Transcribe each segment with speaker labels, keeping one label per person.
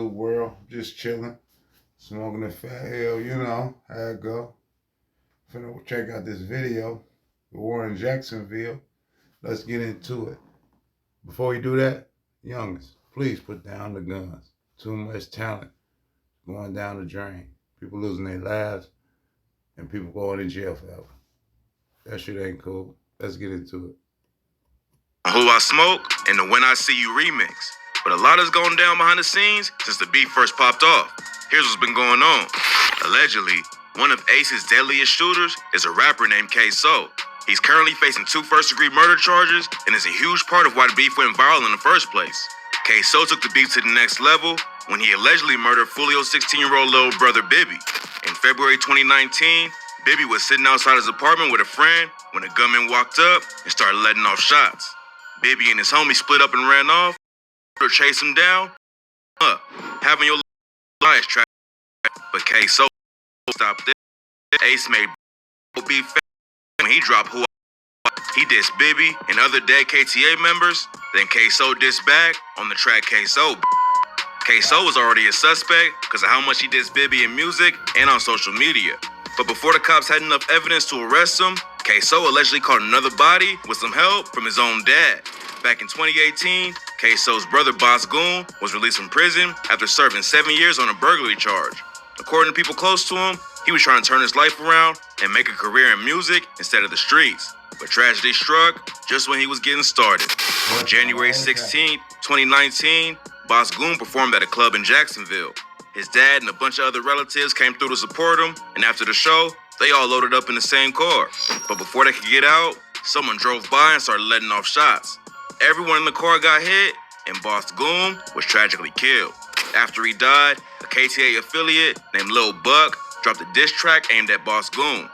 Speaker 1: world, just chilling, smoking a fat hell, you know how it go. Finna check out this video, the war in Jacksonville. Let's get into it. Before we do that, youngins, please put down the guns. Too much talent going down the drain. People losing their lives and people going in jail forever. That shit ain't cool. Let's get into it.
Speaker 2: Who I Smoke and the When I See You remix. But a lot has gone down behind the scenes since the beef first popped off. Here's what's been going on. Allegedly, one of Ace's deadliest shooters is a rapper named K-So. He's currently facing 2 first-degree murder charges and is a huge part of why the beef went viral in the first place. K-So took the beef to the next level when he allegedly murdered Fulio's 16-year-old little brother Bibby. In February 2019, Bibby was sitting outside his apartment with a friend when a gunman walked up and started letting off shots. Bibby and his homie split up and ran off, or chased him down, having your lies trapped. But K-So stopped there. Ace made beef when he dropped Who He dissed Bibby and other dead KTA members, then K-So dissed back on the track K-So. K-So was already a suspect because of how much he dissed Bibby in music and on social media. But before the cops had enough evidence to arrest him, K-So allegedly caught another body with some help from his own dad. Back in 2018, K-So's brother Boss Goon was released from prison after serving 7 years on a burglary charge. According to people close to him, he was trying to turn his life around and make a career in music instead of the streets. But tragedy struck just when he was getting started. On January 16, 2019, Boss Goon performed at a club in Jacksonville. His dad and a bunch of other relatives came through to support him, and after the show, they all loaded up in the same car. But before they could get out, someone drove by and started letting off shots. Everyone in the car got hit, and Boss Goon was tragically killed. After he died, a KTA affiliate named Lil Buck dropped a diss track aimed at Boss Goon.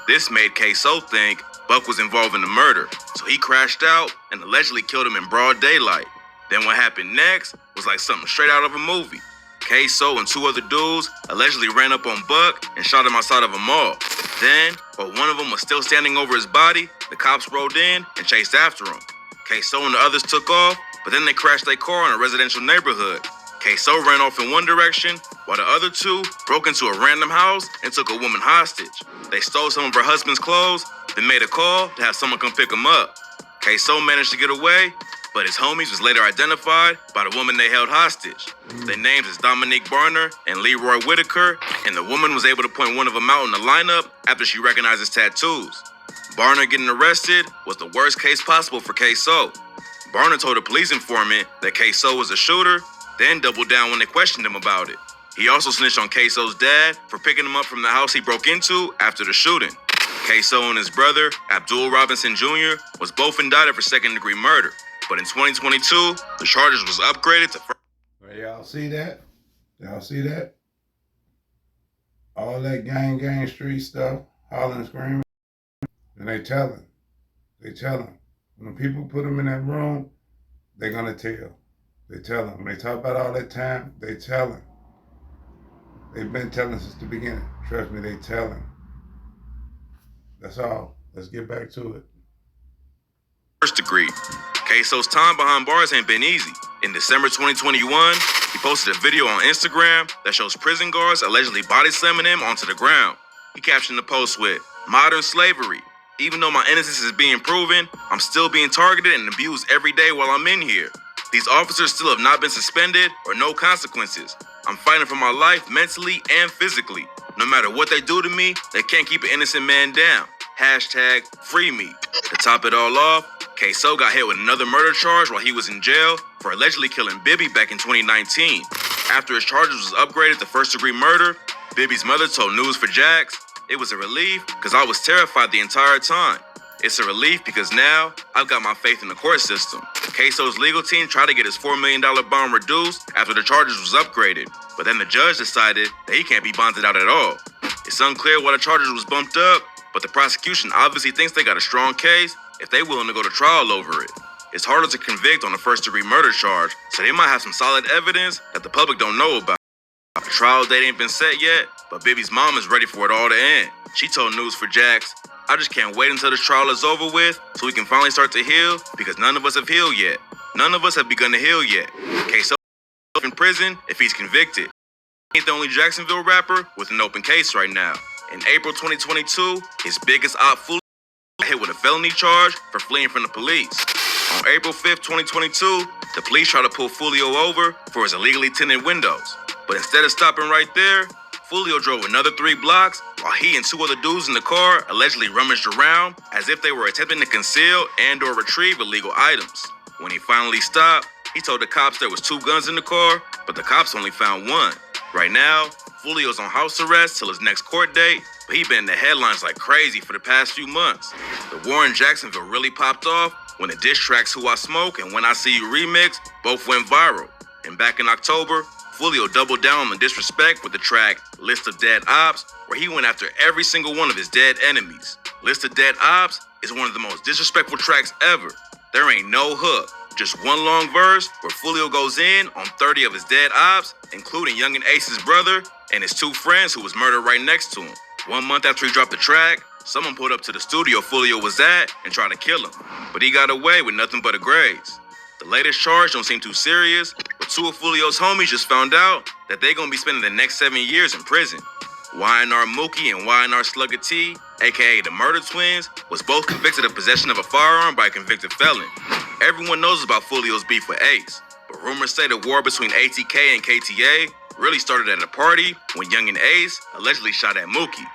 Speaker 2: This made K-So think Buck was involved in the murder, so he crashed out and allegedly killed him in broad daylight. Then what happened next was like something straight out of a movie. K-So and 2 other dudes allegedly ran up on Buck and shot him outside of a mall. Then, while one of them was still standing over his body, the cops rolled in and chased after him. K-So and the others took off, but then they crashed their car in a residential neighborhood. K-So ran off in one direction, while the other 2 broke into a random house and took a woman hostage. They stole some of her husband's clothes, then made a call to have someone come pick him up. K-So managed to get away, but his homies was later identified by the woman they held hostage. Their names is Dominique Barner and Leroy Whitaker, and the woman was able to point one of them out in the lineup after she recognized his tattoos. Barner getting arrested was the worst case possible for K-So. Barner told a police informant that K-So was a shooter, then doubled down when they questioned him about it. He also snitched on K-So's dad for picking him up from the house he broke into after the shooting. K-So and his brother, Abdul Robinson Jr., was both indicted for second-degree murder. But in 2022, the charges was upgraded to first.
Speaker 1: Y'all see that? Y'all see that? All that gang street stuff, hollering, screaming. And they tell him. When the people put them in that room, they're going to tell. They tell him. When they talk about all that time, they tell him. They've been telling since the beginning. Trust me, they tell him. That's all. Let's get back to it.
Speaker 2: First degree. K-So's time behind bars ain't been easy. In December 2021, he posted a video on Instagram that shows prison guards allegedly body slamming him onto the ground. He captioned the post with, "Modern slavery. Even though my innocence is being proven, I'm still being targeted and abused every day while I'm in here. These officers still have not been suspended or no consequences. I'm fighting for my life mentally and physically. No matter what they do to me, they can't keep an innocent man down. Hashtag free me." To top it all off, K-So got hit with another murder charge while he was in jail for allegedly killing Bibby back in 2019. After his charges was upgraded to first-degree murder, Bibby's mother told News4Jax, "It was a relief because I was terrified the entire time. It's a relief because now I've got my faith in the court system." K-So's legal team tried to get his $4 million bond reduced after the charges was upgraded, but then the judge decided that he can't be bonded out at all. It's unclear why the charges was bumped up, but the prosecution obviously thinks they got a strong case if they willing to go to trial over it. It's harder to convict on a first-degree murder charge, so they might have some solid evidence that the public don't know about. The trial date ain't been set yet, but Bibby's mom is ready for it all to end. She told News4Jax, "I just can't wait until this trial is over with so we can finally start to heal because none of us have healed yet. None of us have begun to heal yet." K-So in prison if he's convicted. He ain't the only Jacksonville rapper with an open case right now. In April 2022, his biggest op, Foolio, hit with a felony charge for fleeing from the police. On April 5th, 2022, the police tried to pull Foolio over for his illegally tinted windows. But instead of stopping right there, Foolio drove another 3 blocks while he and 2 other dudes in the car allegedly rummaged around as if they were attempting to conceal and or retrieve illegal items. When he finally stopped, he told the cops there was 2 guns in the car, but the cops only found 1. Right now, Foolio's on house arrest till his next court date, but he been in the headlines like crazy for the past few months. The war in Jacksonville really popped off when the diss tracks Who I Smoke and When I See You remix both went viral. And back in October, Foolio doubled down on the disrespect with the track List of Dead Ops, where he went after every single one of his dead enemies. List of Dead Ops is one of the most disrespectful tracks ever. There ain't no hook, just one long verse where Foolio goes in on 30 of his dead ops, including Youngin Ace's brother and his 2 friends who was murdered right next to him. 1 month after he dropped the track, someone pulled up to the studio Foolio was at and tried to kill him, but he got away with nothing but a graze. The latest charge don't seem too serious, but 2 of Foolio's homies just found out that they're gonna be spending the next 7 years in prison. YNR Mookie and YNR Slugger T, aka the Murder Twins, was both convicted of possession of a firearm by a convicted felon. Everyone knows about Foolio's beef with Ace, but rumors say the war between ATK and KTA really started at a party when Youngin Ace allegedly shot at Mookie.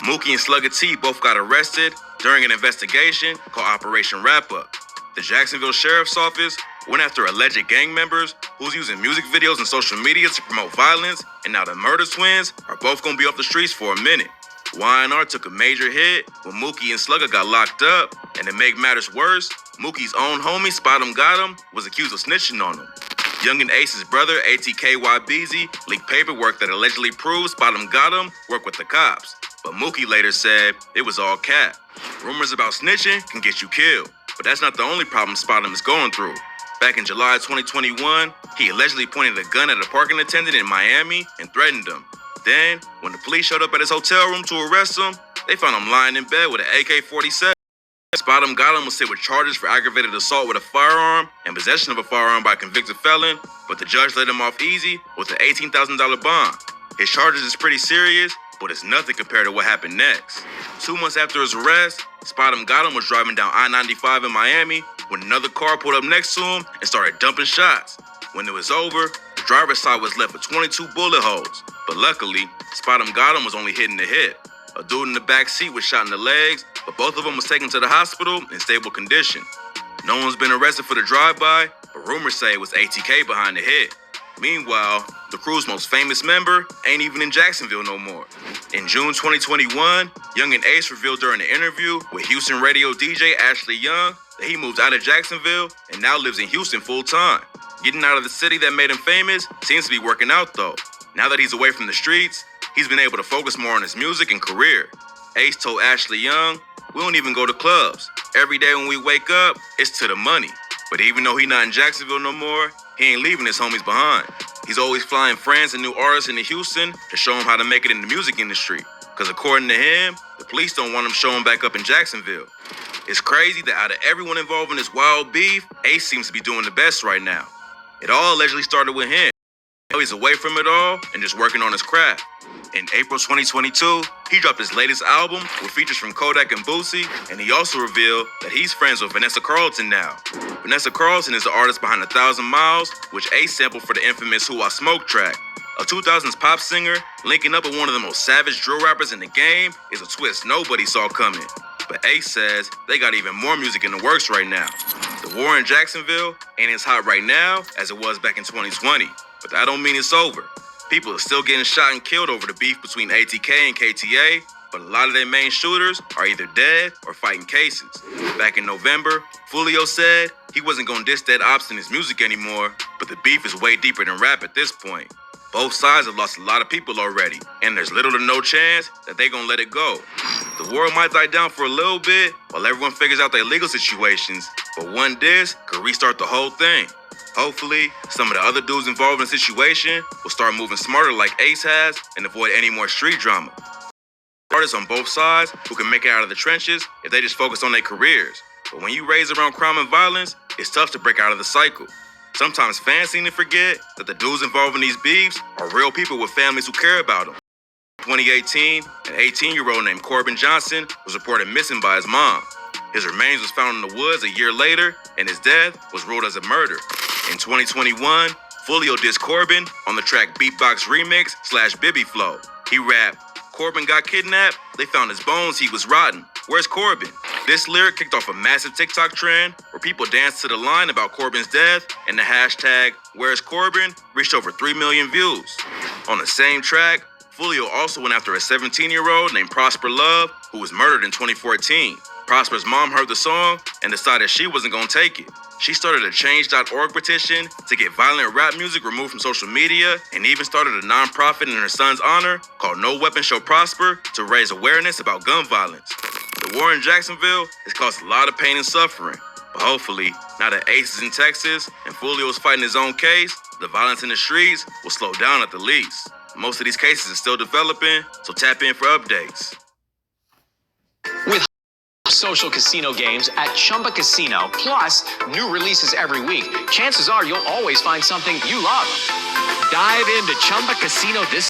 Speaker 2: Mookie and Slugger T both got arrested during an investigation called Operation Wrap Up. The Jacksonville Sheriff's Office went after alleged gang members who's using music videos and social media to promote violence, and now the Murder Twins are both gonna be off the streets for a minute. YNR took a major hit when Mookie and Slugger got locked up, and to make matters worse, Mookie's own homie, Spot 'em Got 'em, was accused of snitching on him. Youngin Ace's brother, ATKYBZ, leaked paperwork that allegedly proves Spot 'em Got 'em worked with the cops, but Mookie later said it was all cap. Rumors about snitching can get you killed, but that's not the only problem Spot 'em is going through. Back in July 2021, he allegedly pointed a gun at a parking attendant in Miami and threatened him. Then, when the police showed up at his hotel room to arrest him, they found him lying in bed with an AK-47. Spot 'em Got 'em was hit with charges for aggravated assault with a firearm and possession of a firearm by a convicted felon, but the judge let him off easy with an $18,000 bond. His charges is pretty serious, but it's nothing compared to what happened next. 2 months after his arrest, Spot 'em Got 'em was driving down I-95 in Miami when another car pulled up next to him and started dumping shots. When it was over, the driver's side was left with 22 bullet holes, but luckily, Spot 'em Got 'em was only hitting the hip. A dude in the back seat was shot in the legs, but both of them was taken to the hospital in stable condition. No one's been arrested for the drive-by, but rumors say it was ATK behind the hit. Meanwhile, the crew's most famous member ain't even in Jacksonville no more. In June 2021, Youngin Ace revealed during an interview with Houston radio DJ Ashley Young that he moved out of Jacksonville and now lives in Houston full-time. Getting out of the city that made him famous seems to be working out though. Now that he's away from the streets, he's been able to focus more on his music and career. Ace told Ashley Young, "We don't even go to clubs. Every day when we wake up, it's to the money." But even though he's not in Jacksonville no more, he ain't leaving his homies behind. He's always flying friends and new artists into Houston to show him how to make it in the music industry. Because according to him, the police don't want him showing back up in Jacksonville. It's crazy that out of everyone involved in this wild beef, Ace seems to be doing the best right now. It all allegedly started with him. Now he's away from it all and just working on his craft. In April 2022, he dropped his latest album with features from Kodak and Boosie, and he also revealed that he's friends with Vanessa Carlton now. Vanessa Carlton is the artist behind 1,000 Miles, which Ace sampled for the infamous Who I Smoke track. A 2000s pop singer linking up with one of the most savage drill rappers in the game is a twist nobody saw coming. But Ace says they got even more music in the works right now. The war in Jacksonville ain't as hot right now as it was back in 2020, but that don't mean it's over. People are still getting shot and killed over the beef between ATK and KTA, but a lot of their main shooters are either dead or fighting cases. Back in November, Foolio said he wasn't gonna diss dead ops in his music anymore, but the beef is way deeper than rap at this point. Both sides have lost a lot of people already, and there's little to no chance that they're gonna let it go. The war might die down for a little bit while everyone figures out their legal situations, but one diss could restart the whole thing. Hopefully, some of the other dudes involved in the situation will start moving smarter like Ace has and avoid any more street drama. Artists on both sides who can make it out of the trenches if they just focus on their careers. But when you raise around crime and violence, it's tough to break out of the cycle. Sometimes fans seem to forget that the dudes involved in these beefs are real people with families who care about them. In 2018, an 18-year-old named Corbin Johnson was reported missing by his mom. His remains was found in the woods a year later, and his death was ruled as a murder. In 2021, Foolio dissed Corbin on the track Beatbox Remix / Bibby Flow. He rapped, "Corbin got kidnapped, they found his bones, he was rotten. Where's Corbin?" This lyric kicked off a massive TikTok trend where people danced to the line about Corbin's death, and the hashtag Where's Corbin reached over 3 million views. On the same track, Foolio also went after a 17-year-old named Prosper Love, who was murdered in 2014. Prosper's mom heard the song and decided she wasn't gonna take it. She started a Change.org petition to get violent rap music removed from social media, and even started a nonprofit in her son's honor called No Weapon Shall Prosper to raise awareness about gun violence. The war in Jacksonville has caused a lot of pain and suffering, but hopefully, now that Ace is in Texas and Foolio is fighting his own case, the violence in the streets will slow down at the least. Most of these cases are still developing, so tap in for updates.
Speaker 3: With social casino games at Chumba Casino, plus new releases every week, chances are you'll always find something you love. Dive into Chumba Casino this